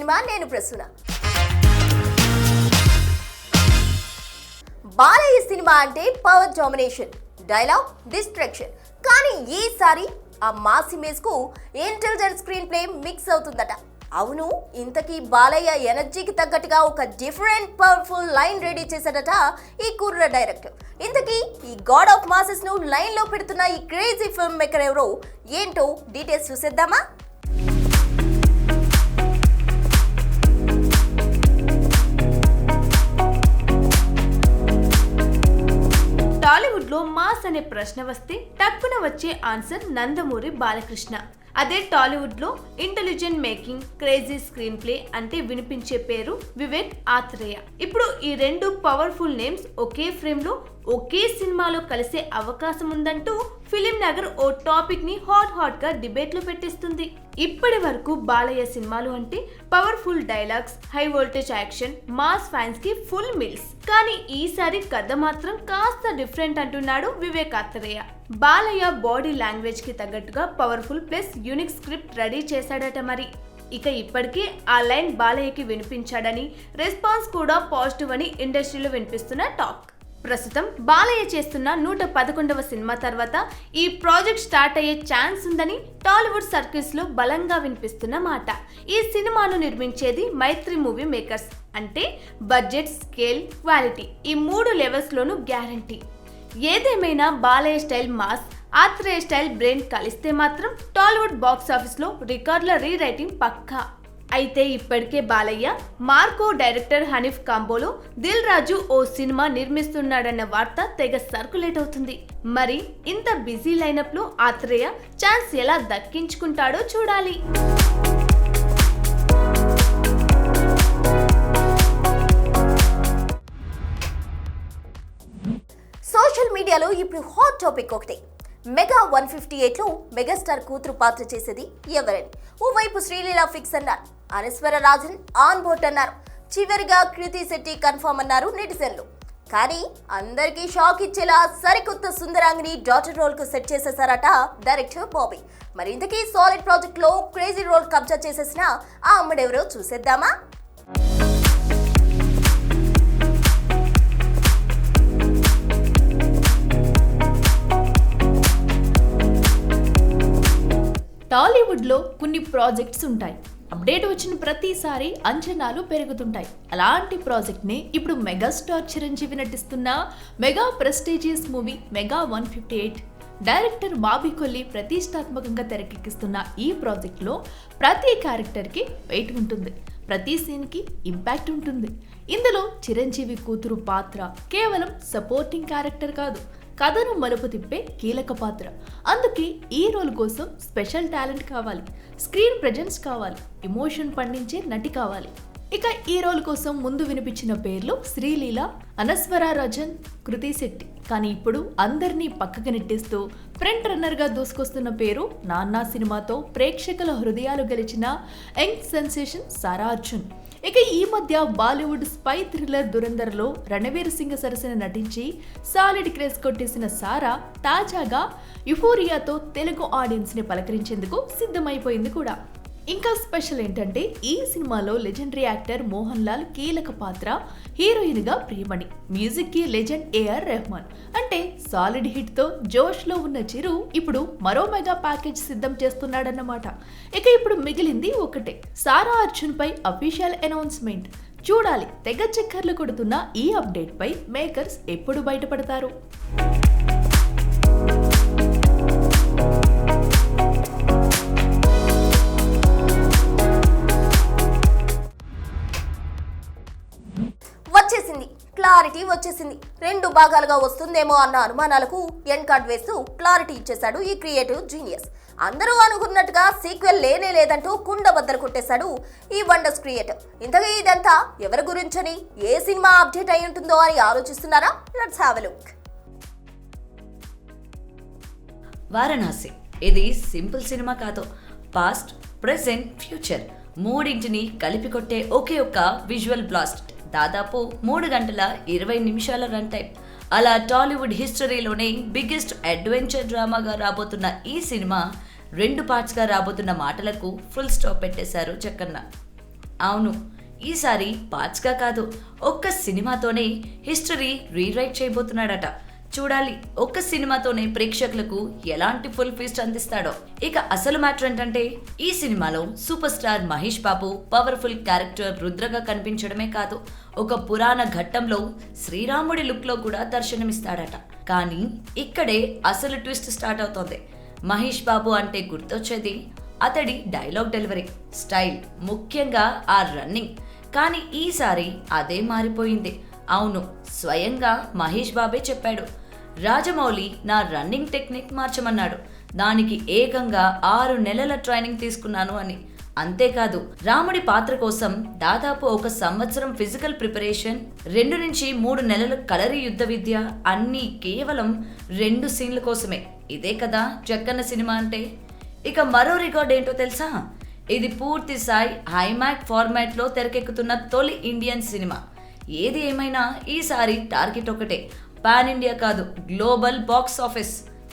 Cinema నేను Prasuna. Balayya cinema అంటే power domination, dialogue, distraction. కానీ ఈసారి ఆ మాస్ ఇమేజ్ కు ఇంటెలిజెంట్ స్క్రీన్ ప్లే మిక్స్ అవుతుందట. అవును, ఇంతకీ బాలయ్య ఎనర్జీకి తగ్గట్టుగా ఒక డిఫరెంట్ పవర్ఫుల్ లైన్ రెడీ చేశాడట ఈ కుర్ర డైరెక్టర్. ఇంతకీ ఈ గాడ్ ఆఫ్ మాసెస్ ను లైన్ లో పెడుతున్న ఈ క్రేజీ ఫిల్మ్ మేకర్ ఎవరో ఏంటో డీటెయిల్స్ చూసేద్దామా? టాలీవుడ్ లో మాస్ అనే ప్రశ్న వస్తే టక్కున వచ్చే ఆన్సర్ నందమూరి బాలకృష్ణ. అదే టాలీవుడ్ లో intelligent making, crazy screen play అంటే వినిపించే పేరు వివేక్ ఆత్రేయ. ఇప్పుడు ఈ రెండు పవర్ఫుల్ నేమ్స్ ఒకే ఫ్రేమ్ లో ఒకే సినిమాలో కలిసే అవకాశం ఉందంటూ ఫిలిం నగర్ ఓ టాపిక్ ని హాట్ గా డిబేట్ లో పెట్టిస్తుంది. ఇప్పటి వరకు బాలయ్య సినిమాలు అంటే powerful dialogues, high voltage action, mass fans కి ఫుల్ మీల్స్. కానీ ఈసారి కథ మాత్రం కాస్త డిఫరెంట్ అంటున్నాడు వివేక్ ఆత్రేయ. బాలయ్య బాడీ లాంగ్వేజ్ కి తగ్గట్టుగా powerful plus unique script ready చేశాడట. మరి ఇక ఇప్పటికే ఆ లైన్ బాలయ్యకి వినిపించాడని, రెస్పాన్స్ కూడా పాజిటివ్ అని ఇండస్ట్రీలో వినిపిస్తున్న టాక్. ప్రస్తుతం బాలయ్య చేస్తున్న 111వ సినిమా తర్వాత ఈ ప్రాజెక్ట్ స్టార్ట్ అయ్యే ఛాన్స్ ఉందని టాలీవుడ్ సర్కిల్స్ లో బలంగా వినిపిస్తున్న మాట. ఈ సినిమాను నిర్మించేది మైత్రి మూవీ మేకర్స్. అంటే బడ్జెట్, స్కేల్, క్వాలిటీ ఈ 3 లెవెల్స్ లోనూ గ్యారంటీ. ఏదేమైనా Balayya style mass, Athreya style brain కలిస్తే మాత్రం టాలీవుడ్ బాక్స్ ఆఫీస్ లో రికార్డుల రీరైటింగ్ పక్కా. అయితే ఇప్పటికే బాలయ్య, మార్కో డైరెక్టర్ హనీఫ్ కాంబోలో దిల్ రాజు ఓ సినిమా నిర్మిస్తున్నాడన్న వార్త తెగ సర్కులేట్ అవుతుంది. మరి ఇంత బిజీ లైనప్ లో ఆత్రేయ ఛాన్స్ ఎలా దక్కించుకుంటాడో చూడాలి. సోషల్ మీడియాలో ఇప్పుడు హాట్ టాపిక్ ఒకటే. మెగా 158లో మెగాస్టార్ కూతురు పాత్ర చేసేది ఎవరని ఓవైపు శ్రీలీల ఫిక్స్ అన్నారు, అనస్వర రాజన్ ఆన్ బోర్డ్ అన్నారు, చివరిగా కృతి శెట్టి కన్ఫర్మ్ అన్నారు నెటిజన్లు. కానీ అందరికీ షాక్ ఇచ్చేలా సరికొత్త సుందరాంగిని డాటర్ రోల్ కు సెట్ చేసేసారట డైరెక్టర్ బాబీ. మరి ఇంతకీ సాలిడ్ ప్రాజెక్ట్ లో క్రేజీ రోల్ కబ్జా చేసేసిన ఆ అమ్మడెవరో చూసేద్దామా? టాలీవుడ్ లో కొన్ని ప్రాజెక్ట్స్ ఉంటాయి. అప్డేట్ వచ్చిన ప్రతిసారి అంచనాలు పెరుగుతుంటాయి. అలాంటి ప్రాజెక్ట్ ని ఇప్పుడు మెగాస్టార్ చిరంజీవి నటిస్తున్న mega prestigious movie mega 158 director Bobby Kolli ప్రతిష్టాత్మకంగా తెరకెక్కిస్తున్న ఈ ప్రాజెక్ట్ లో ప్రతి క్యారెక్టర్ కి వెయిట్ ఉంటుంది, ప్రతి సీన్ కి ఇంపాక్ట్ ఉంటుంది. ఇందులో చిరంజీవి కూతురు పాత్ర కేవలం సపోర్టింగ్ క్యారెక్టర్ కాదు, కథను మలుపు తిప్పే కీలక పాత్ర. అందుకే ఈ రోల్ కోసం స్పెషల్ టాలెంట్ కావాలి, స్క్రీన్ ప్రెజెన్స్ కావాలి, ఎమోషన్ పండించే నటి కావాలి. ఇక ఈ రోల్ కోసం ముందు వినిపించిన పేర్లు శ్రీలీల, అనస్వర రాజన్, కృతి శెట్టి. కానీ ఇప్పుడు అందరినీ పక్కకు నెట్టేస్తూ ఫ్రంట్ రన్నర్ గా దూసుకొస్తున్న పేరు నాన్నా సినిమాతో ప్రేక్షకుల హృదయాలు గెలిచిన యంగ్ సెన్సేషన్ సారా అర్జున్. ఇక ఈ మధ్య బాలీవుడ్ స్పై థ్రిల్లర్ దురందర్లో రణవీర్ సింగ్ సరసన నటించి సాలిడ్ క్రేజ్ కొట్టేసిన సారా తాజాగా యుఫోరియాతో తెలుగు ఆడియన్స్ ని పలకరించేందుకు సిద్ధమైపోయింది కూడా. ఇంకా స్పెషల్ ఏంటంటే ఈ సినిమాలో లెజెండరీ యాక్టర్ మోహన్ లాల్ కీలక పాత్ర, హీరోయిన్ గా ప్రియమణి, మ్యూజిక్ కి లెజెండ్ ఏఆర్ రెహమాన్. అంటే సాలిడ్ హిట్ తో జోష్ లో ఉన్న చిరు ఇప్పుడు మరో మెగా ప్యాకేజ్ సిద్ధం చేస్తున్నాడన్నమాట. ఇక ఇప్పుడు మిగిలింది ఒకటే, సారా అర్జున్ పై అఫీషియల్ అనౌన్స్మెంట్. చూడాలి తెగ చక్కర్లు కొడుతున్న ఈ అప్డేట్ పై మేకర్స్ ఎప్పుడు బయటపడతారు. క్లారిటీ వచ్చేసింది. 2 భాగాలుగా వస్తుందేమో అన్న అనుమానాలకు ఎండ్ కార్డ్ వేస్తూ క్లారిటీ ఇచ్చేశాడు ఈ క్రియేటివ్ జీనియస్. అందరూ అనుకున్నట్టుగా సీక్వెల్ లేనే లేదంటూ కుండబద్దలు కొట్టేశాడు ఈ వండర్స్ క్రియేటర్. ఇంతగా ఇదంతా ఎవరి గురించని, ఏ సినిమా అప్డేట్ అయి ఉంటుందో అని ఆలోచిస్తున్నారా? Let's have a look. Varanasi ఇది సింపుల్ సినిమా కాదు, పాస్ట్, ప్రెసెంట్, ఫ్యూచర్ మూడింటిని కలిపి కొట్టే ఒకే ఒక్క విజువల్ బ్లాస్ట్. దాదాపు 3 గంటల 20 నిమిషాల రన్ టైం. అలా టాలీవుడ్ హిస్టరీలోనే బిగ్గెస్ట్ అడ్వెంచర్ డ్రామాగా రాబోతున్న ఈ సినిమా 2 పార్ట్స్గా రాబోతున్న మాటలకు ఫుల్ స్టాప్ పెట్టేశారు జక్కన్న. అవును, ఈసారి పార్ట్స్గా కాదు, ఒక్క సినిమాతోనే హిస్టరీ రీరైట్ చేయబోతున్నాడట. చూడాలి ఒక్క సినిమాతోనే ప్రేక్షకులకు ఎలాంటి ఫుల్ ఫీస్ట్ అందిస్తాడో. ఇక అసలు మ్యాటర్ ఏంటంటే, ఈ సినిమాలో super star Mahesh Babu powerful character రుద్రగా కనిపించడమే కాదు, ఒక పురాణ ఘట్టంలో శ్రీరాముడి లుక్ లో కూడా దర్శనమిస్తాడట. కానీ ఇక్కడే అసలు ట్విస్ట్ స్టార్ట్ అవుతోంది. మహేష్ బాబు అంటే గుర్తొచ్చేది అతడి డైలాగ్ డెలివరీ స్టైల్, ముఖ్యంగా ఆ రన్నింగ్. కానీ ఈసారి అదే మారిపోయింది. అవును, స్వయంగా మహేష్ బాబే చెప్పాడు, రాజమౌళి నా రన్నింగ్ టెక్నిక్ మార్చమన్నాడు, దానికి ఏకంగా 6 నెలల ట్రైనింగ్ తీసుకున్నాను అని. అంతేకాదు, రాముడి పాత్ర కోసం దాదాపు 1 సంవత్సరం ఫిజికల్ ప్రిపరేషన్, 2 నుంచి 3 నెలల కలరీ యుద్ధ విద్య, అన్నీ కేవలం 2 సీన్ల కోసమే. ఇదే కదా జక్కన్న సినిమా అంటే. ఇక మరో రికార్డ్ ఏంటో తెలుసా? ఇది పూర్తి స్థాయి ఐమాక్ ఫార్మాట్లో తెరకెక్కుతున్న తొలి ఇండియన్ సినిమా. ఏది ఏమైనా ఈసారి టార్గెట్ ఒకటే, పాన్ ఇండియా కాదు, global box office.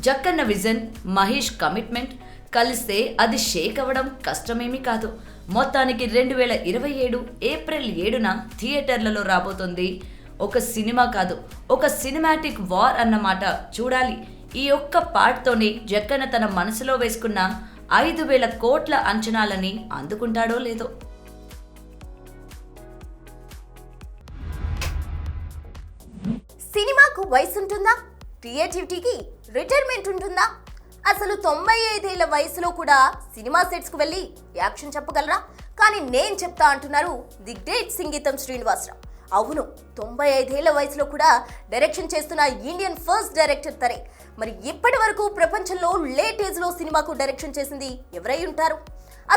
Jakkanna vision, Mahesh commitment కలిస్తే అది షేక్ అవ్వడం కష్టమేమీ కాదు. మొత్తానికి 2027 ఏప్రిల్ 7న థియేటర్లలో రాబోతుంది ఒక సినిమా కాదు, ఒక సినిమాటిక్ వార్ అన్నమాట. చూడాలి ఈ ఒక్క పార్ట్తోనే జక్కన్న తన మనసులో వేసుకున్న 5,000 కోట్ల అంచనాలని అందుకుంటాడో లేదో. సినిమాకు వయసు ఉంటుందా? క్రియేటివిటీకి రిటైర్మెంట్ ఉంటుందా? అసలు 95 ఏళ్ల వయసులో కూడా సినిమా సెట్స్కు వెళ్ళి యాక్షన్ చెప్పగలరా? కానీ నేను చెప్తా అంటున్నారు ది గ్రేట్ సింగీతం శ్రీనివాసరావు. అవును, 95 ఏళ్ల వయసులో కూడా డైరెక్షన్ చేస్తున్న ఇండియన్ ఫస్ట్ డైరెక్టర్ తనే. మరి ఇప్పటి వరకు ప్రపంచంలో లేట్ ఏజ్ లో సినిమాకు డైరెక్షన్ చేసింది ఎవరై ఉంటారు?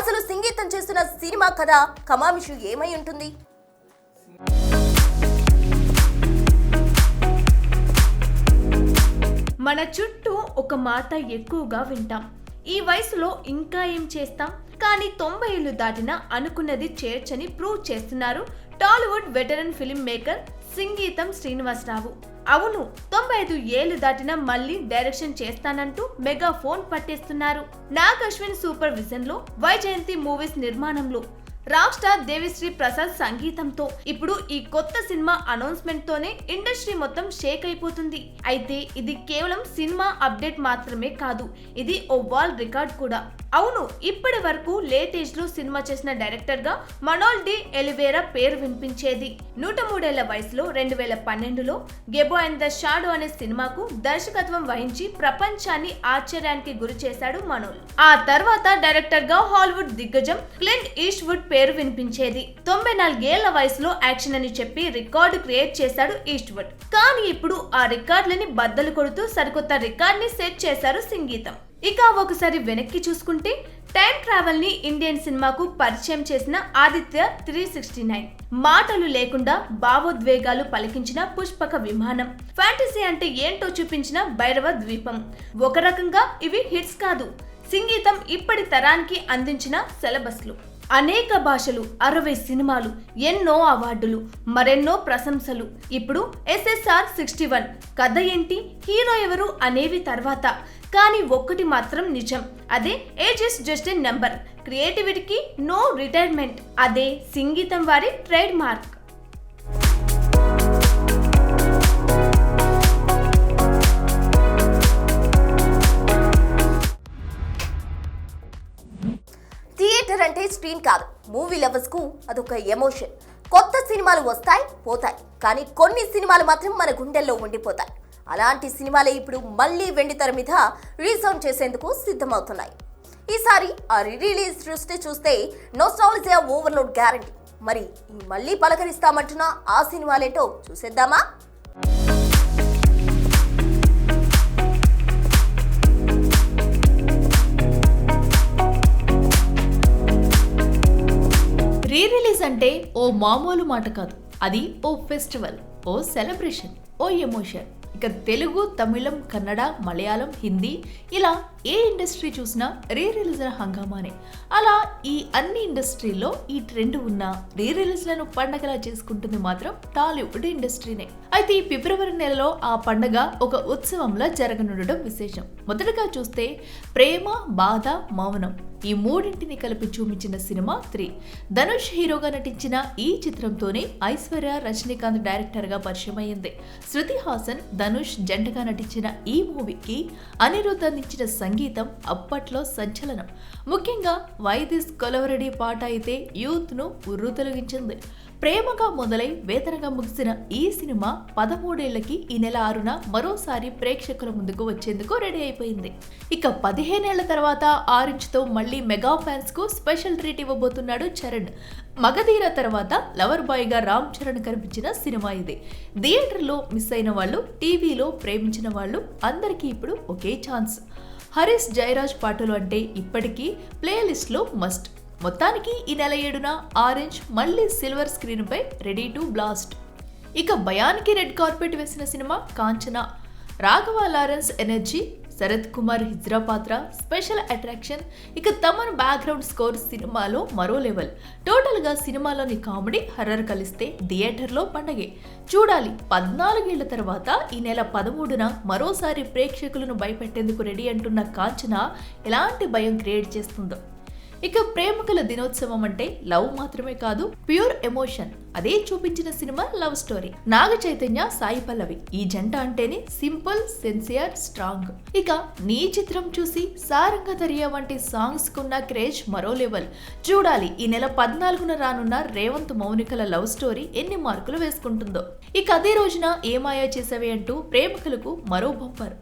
అసలు సంగీతం చేస్తున్న సినిమా కథ కమామిషు ఏమై ఉంటుంది? మన చుట్టూ ఒక మాట ఎక్కువగా వింటాం, ఈ వయసులో ఇంకా ఏం చేస్తాం? కానీ 90 ఏళ్లు దాటినా అనుకున్నది చేయొచ్చని ప్రూవ్ చేస్తున్నారు Tollywood veteran film maker Singeetam Srinivasa Rao. అవును, 95 ఏళ్లు దాటినా మళ్ళీ డైరెక్షన్ చేస్తానంటూ మెగా ఫోన్ పట్టేస్తున్నారు. నాగ్ అశ్విన్ సూపర్ విజన్ లో, వైజయంతి మూవీస్ నిర్మాణంలో, రాక్ స్టార్ దేవిశ్రీ ప్రసాద్ సంగీతంతో ఇప్పుడు ఈ కొత్త సినిమా అనౌన్స్మెంట్ తోనే ఇండస్ట్రీ మొత్తం షేక్ అయిపోతుంది. అయితే ఇది కేవలం సినిమా అప్డేట్ మాత్రమే కాదు, ఇది ఓ వరల్డ్ రికార్డ్ కూడా. అవును, ఇప్పటి వరకు లేట్ ఏజ్ లో సినిమా చేసిన డైరెక్టర్ గా మనోల్ డి ఎలివేరా పేరు వినిపించేది. 103 ఏళ్ల వయసులో 2012లో గెబో అండ్ ద షాడో అనే సినిమాకు దర్శకత్వం వహించి ప్రపంచాన్ని ఆశ్చర్యానికి గురి చేశాడు మనోల్. ఆ తర్వాత డైరెక్టర్ గా హాలీవుడ్ దిగ్గజం క్లింట్ ఈస్ట్వుడ్ పేరు వినిపించేది. 94 ఏళ్ల వయసులో యాక్షన్ అని చెప్పి రికార్డు క్రియేట్ చేశాడు ఈస్ట్వుడ్. కానీ ఇప్పుడు ఆ రికార్డులని బద్దలు కొడుతూ సరికొత్త రికార్డ్ ని సెట్ చేశారు సంగీతం. ఇక ఒకసారి వెనక్కి చూసుకుంటే, టైం ట్రావెల్ ని ఇండియన్ సినిమాకు పరిచయం చేసిన ఆదిత్య 369, మాటలు లేకుండా భావోద్వేగాలు పలికించిన పుష్పక విమానం, ఫ్యాంటసీ అంటే ఏంటో చూపించిన భైరవ ద్వీపం. ఒక రకంగా ఇవి హిట్స్ కాదు, సంగీతం ఇప్పటి తరానికి అందించిన సిలబస్లు. అనేక భాషలు, 60 సినిమాలు, ఎన్నో అవార్డులు, మరెన్నో ప్రశంసలు. ఇప్పుడు SSR 61 కథ ఏంటి, హీరో ఎవరు అనేవి తర్వాత, కానీ ఒక్కటి మాత్రం నిజం, అదే age is just a number. క్రియేటివిటీకి నో రిటైర్మెంట్, అదే సంగీతం వారి ట్రేడ్ మార్క్. థియేటర్ అంటే స్క్రీన్ కాదు, మూవీ లవర్స్ కు అదొక ఎమోషన్. కొత్త సినిమాలు వస్తాయి పోతాయి, కానీ కొన్ని సినిమాలు మాత్రం మన గుండెల్లో ఉండిపోతాయి. అలాంటి సినిమాలే ఇప్పుడు మళ్ళీ వెండితెర మీద రీసౌండ్ చేసేందుకు సిద్ధమవుతున్నాయి. ఈసారి ఆ రిలీజ్ దృష్టి చూస్తే నోస్టాల్జియా ఓవర్లోడ్ గ్యారంటీ. మరి మళ్ళీ పలకరిస్తామంటున్న ఆ సినిమాలేంటో చూసేద్దామా? రీ రిలీజ్ అంటే ఓ మామూలు మాట కాదు, అది ఓ ఫెస్టివల్, ఓ సెలబ్రేషన్, ఓ ఎమోషన్. ఇక తెలుగు, తమిళం, కన్నడ, మలయాళం, హిందీ ఇలా ఏ ఇండస్ట్రీ చూసినా రీ రిలీజ్ల హంగామానే. అలా ఈ అన్ని ఇండస్ట్రీల్లో ఈ ట్రెండ్ ఉన్న రీ రిలీజ్లను పండగలా చేసుకుంటుంది మాత్రం టాలీవుడ్ ఇండస్ట్రీనే. అయితే ఈ ఫిబ్రవరి నెలలో ఆ పండగ ఒక ఉత్సవంలా జరగనుండడం విశేషం. మొదటగా చూస్తే ప్రేమ, బాధ, మౌనం ఈ మూడింటిని కలిపి చూపించిన సినిమా 3. ధనుష్ హీరోగా నటించిన ఈ చిత్రంతోనే ఐశ్వర్య, రజనీకాంత్ డైరెక్టర్ గా పరిచయం అయ్యింది. శృతి హాసన్, ధనుష్ జంటగా నటించిన ఈ మూవీకి అనిరుద్ధ్ అందించిన సంగీతం అప్పట్లో సంచలనం. ముఖ్యంగా వై దిస్ కొలవరెడ్డి పాట అయితే యూత్ ను ఉర్రూతొలగించింది. ప్రేమగా మొదలై వేదనగా ముగిసిన ఈ సినిమా 13 ఏళ్లకి ఈ నెల 6న మరోసారి ప్రేక్షకుల ముందుకు వచ్చేందుకు రెడీ అయిపోయింది. ఇక 15 ఏళ్ల తర్వాత ఆరెంజ్తో మళ్ళీ మెగా ఫ్యాన్స్ కు స్పెషల్ ట్రీట్ ఇవ్వబోతున్నాడు చరణ్. మగధీర తర్వాత లవర్ బాయ్ గా రామ్ చరణ్ కనిపించిన సినిమా ఇది. థియేటర్లో మిస్ అయిన వాళ్ళు, టీవీలో ప్రేమించిన వాళ్ళు అందరికీ ఇప్పుడు ఒకే ఛాన్స్. హరీష్ జయరాజ్ పాటలు అంటే ఇప్పటికీ ప్లేలిస్ట్ లో మస్ట్. మొత్తానికి ఈ నెల 7న ఆరెంజ్ మళ్ళీ సిల్వర్ స్క్రీన్ పై రెడీ టు బ్లాస్ట్. ఇక భయానికి రెడ్ కార్పెట్ వేసిన సినిమా కాంచనా. రాఘవ లారెన్స్ ఎనర్జీ, శరత్ కుమార్ హిజ్రా పాత్ర స్పెషల్ అట్రాక్షన్. ఇక తమన్ బ్యాక్గ్రౌండ్ స్కోర్ సినిమాలో మరో లెవెల్. టోటల్ గా సినిమాలోని కామెడీ, హర్రర్ కలిస్తే థియేటర్లో పండగే. చూడాలి 14 ఏళ్ల తర్వాత ఈ నెల 13న మరోసారి ప్రేక్షకులను భయపెట్టేందుకు రెడీ అంటున్న కాంచనా ఎలాంటి భయం క్రియేట్ చేస్తుందో. ఇక ప్రేమికుల దినోత్సవం అంటే లవ్ మాత్రమే కాదు, ప్యూర్ ఎమోషన్. అదే చూపించిన cinema love story. Naga Chaitanya, Sai Pallavi ఈ జంట అంటేనే సింపుల్, సిన్సియర్, స్ట్రాంగ్. ఇక నీ చిత్రం చూసి, సారంగధరియా వంటి సాంగ్స్ కున్న క్రేజ్ మరో లెవెల్. చూడాలి ఈ నెల 14న రానున్న రేవంత్ మౌనికల లవ్ స్టోరీ ఎన్ని మార్కులు వేసుకుంటుందో. ఇక అదే రోజున ఏమాయా చేసావే అంటూ ప్రేమికులకు మరో బంపర్.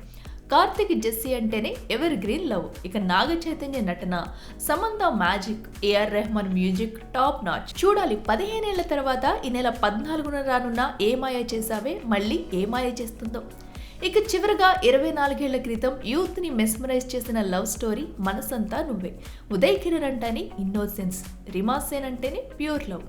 కార్తిక్, జెస్సీ అంటేనే ఎవర్ గ్రీన్ లవ్. ఇక నాగ చైతన్య నటన, Samantha magic, AR Rahman music top notch. చూడాలి 15 ఏళ్ల తర్వాత ఈ నెల 14న రానున్న ఏమాయ చేసావే మళ్ళీ ఏమాయ చేస్తుందో. ఇక చివరగా 24 ఏళ్ల క్రితం యూత్ ని మెస్మరైజ్ చేసిన లవ్ స్టోరీ మనసంతా నువ్వే. ఉదయ్ కిరణ్ అంటేనే ఇన్నోసెన్స్, రిమా సేన్ అంటేనే ప్యూర్ లవ్.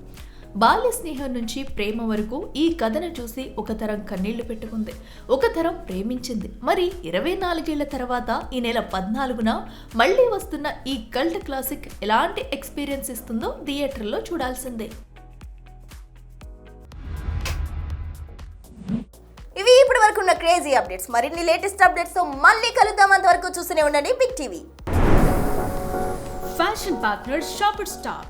బాల్య స్నేహం నుంచి ప్రేమ వరకు ఈ కథను చూసి ఒక తరం కన్నీళ్లు పెట్టుకుంది, ఒక తరం ప్రేమించింది. మరి 24 ఏళ్ల తర్వాత ఈ నెల 14న మళ్ళీ వస్తున్న ఈ కల్ట్ క్లాసిక్ ఎలాంటి ఎక్స్పీరియన్స్ ఇస్తుందో థియేటర్లో చూడాల్సిందే. ఇవి ఇప్పటి వరకు ఉన్న క్రేజీ అప్డేట్స్. మరిన్ని లేటెస్ట్ అప్డేట్స్ తో మళ్ళీ కలుద్దాం. అంతవరకు చూస్తూనే ఉండండి Big TV. Fashion partner Shoppers Stop.